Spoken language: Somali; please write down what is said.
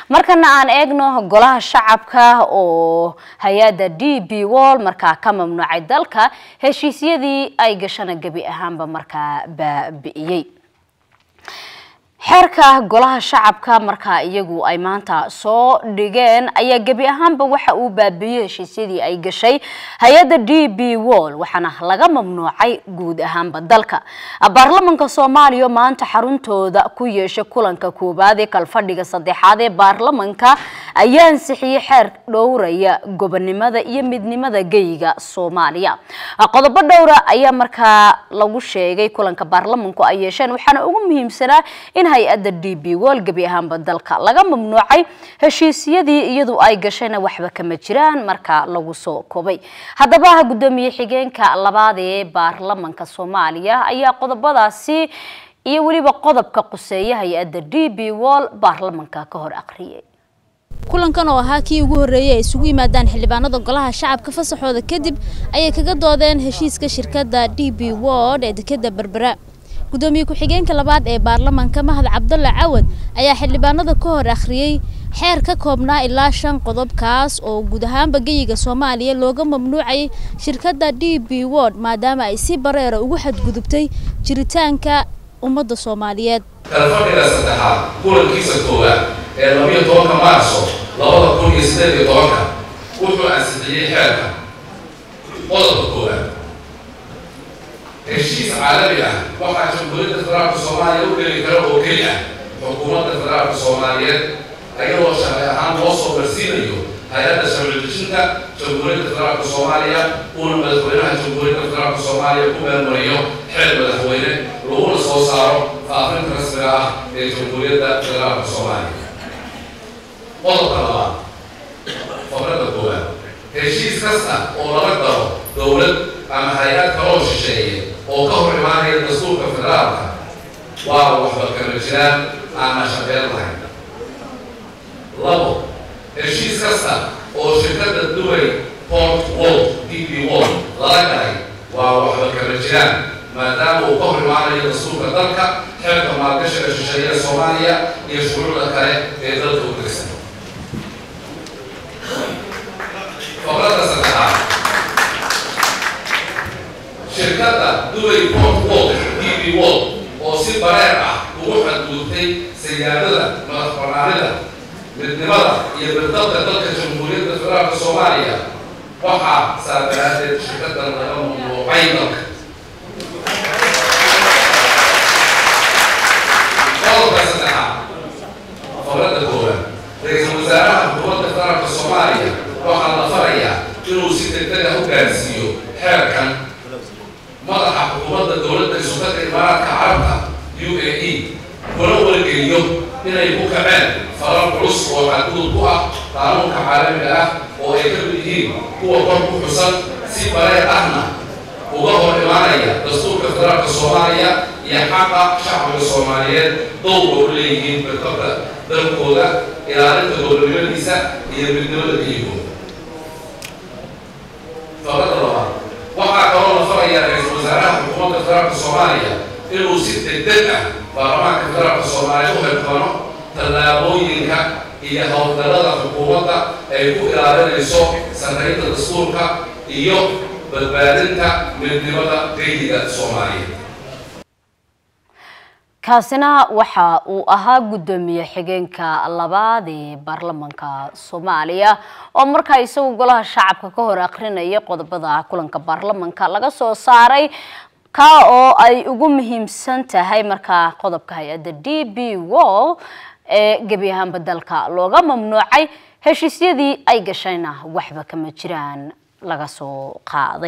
markana aan eegno golaha shacabka oo hay'adda DP World markaa ka mamnuucay dalka heshiisyadii ay gashana gabi ahaanba markaa baabi'iyay xeerka golaha shacabka markaa iyagu ay maanta soo dhigeen ayaa gabi ahaanba waxa uu baabi'iyay heshiisyadii ay gashay hay'adda DP World waxaana laga mamnuucay guud ahaanba dalka baarlamaanka Soomaaliya maanta xaruntooda ku yeeshay kulanka koobaad ee kalfadhiga saddexaad ee baarlamaanka ayaa ansixiyay xeer dhowraya gobonimada iyo midnimada geyga Soomaaliya qodobo dhowr ah ayaa markaa lagu sheegay kulanka baarlamaanku ay yeesheen waxaana ugu muhiimsanaa in hay'adda DP World gabi ahaanba dalka laga mamnuucay heshiisyadii iyadu ay gashayna waxba kama jiraan marka lagu soo koobay haddaba gudoomiye xigeenka labaad ee baarlamaanka Soomaaliya ayaa qodobadaasi iyo waliba qodobka quseeya hay'adda DP World baarlamaanka ka hor aqriyay kulankan oo ahaa kii ugu horeeyay ay isugu yimaadaan xildhibaanada golaha shacabka fasaxooda kadib ayay kaga doodeen heshiiska shirkadda DP World ee dekada Berbera gudoomiye ku xigeenka labaad ee baarlamaanka Mahad Cabdulla Cawad ayaa xildhibaanada ka hor akhriyay xeer ka koobnaa ilaa 5 qodob kaas oo guud ahaanba geyga Soomaaliya looga mamnuucay shirkadda DP World maadaama ay si bareer ugu xadgudubtay jiritaanka ummadda Soomaaliyeed kalfadhiga saddexaad kulankiisa koowaad ee 12 Maarso 2018 wuxuu ansixiyay xeerka qodobka koowaad heshiis caalami ah waxaa jamhuuriyadda federaalka Soomaaliya u geli kara oo keliya xukuumadda federaalka Soomaaliyeed ayadoo sharci ahaan loo soo barsiinayo hay'adda sharci dejinta jamhuuriyadda federaalka Soomaaliya una madaxweynaha jamhuuriyadda federaalka Soomaaliya ku meelmariyo xeer madaxweyne laguna soo saaro faafinta rasmiga ah ee jamhuuriyadda federaalka Soomaaliya qodobka labaad faqradda koowaad heshiis kasta oo laga galo dowlad ama hay'ad kaloo shisheeye oo ka hor imaanaya dastuurka federaalka waa waxba kama jiraan aan shaqeyn lahayn labo heshiis kasta oo shirkadda Dubai Port World DP World laga galay waa waxba kama jiraan maadaama uu ka hor imaanayo dastuurka dalka xeerka maalgashiga shisheeye Soomaaliya iyo shuruucda kale ee dalka u tirsan faqradda saddexaad shirkadda Dubai Port World DP World oo si bareer ah ugu xadgudubtay siyaadada madaxbannaanida midnimada iyo badqabka dalka jamhuuriyadda federaalka Soomaaliya waxaa saabaadeed shirkaddan laga mamnuucay dalka qodobka saddexaad faqradda koowaad ra'iisul wasaaraha xukuumadda federaalka Soomaaliya waxaa la farayaa inuu si degdeg ah u gaarsiiyo xeerkan madaxa xukuumadda dowladda isugu imaaraadka carabta UAE kuna wargeliyo inay ku kaceen falal culus oo xadgudub ku ah qaanuunka caalamiga ah oo ay ka mid yihiin kuwa kor ku xusan si bareer ahna uga hor imaanaya dastuurka federaalka Soomaaliya iyo xaqa shacabka Soomaaliyeed dowga u leeyihiin badqabka dalkooda ilaalinta gobonimadiisa iyo midnimada geygooda faqradda labaad waxaa kaloo la farayaa ra'iisul wasaaraha xukuumadda federaalka Soomaaliya inuu si degdeg ah baarlamaanka federaalka Soomaaliya u xilqaano tallaabooyinka iyo howlgallada xukuumadda ay ku ilaalinayso sarreynta dastuurka iyo badbaadinta midnimada geyga Soomaaliya kaasina waxa uu ahaa gudoomiye xigeenka labaad ee baarlamaanka Soomaaliya oo markaa isagu golaha shacabka ka hor aqrinaya qodobada kulanka baarlamaanka laga soo saaray ka oo ay ugu muhiimsan tahay markaa qodobka hay'adda DP World ee gabi ahaanba dalka looga mamnuucay heshiisyadii ay gashayna waxba kama jiraan laga soo qaaday